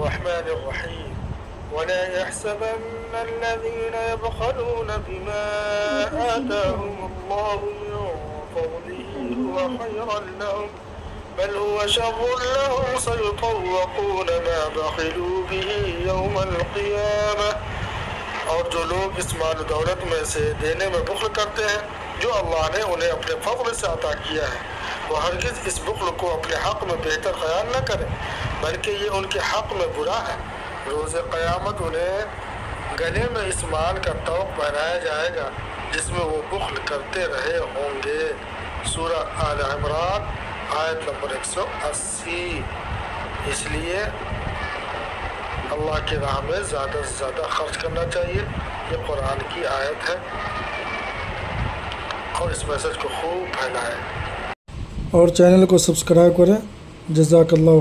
الرحمن الرحيم ولا يحسبن الذين يبخلون بما آتاهم الله من فضله هو خيرا لهم بل هو شر لهم سيطوقون ما بخلوا به يوم القيامة। और जो लोग इस माल दौलत में से देने में बुख्ल करते हैं जो अल्लाह ने उन्हें अपने फضल से अता किया है, वो हरगिज़ इस बुख्ल को अपने हक़ में बेहतर ख्याल न करें बल्कि ये उनके हक़ में बुरा है। रोज़े क़यामत उन्हें गले में इस माल का तौक़ पहनाया जाएगा जिसमें वो बुख्ल करते रहे होंगे। सूरह आल इमरान आयत नंबर 180। इसलिए अल्लाह की राह में ज़्यादा से ज़्यादा खर्च करना चाहिए। ये कुरान की आयत है और इस मैसेज को खूब फैलाएं और चैनल को सब्सक्राइब करें। जज़ाकल्लाह।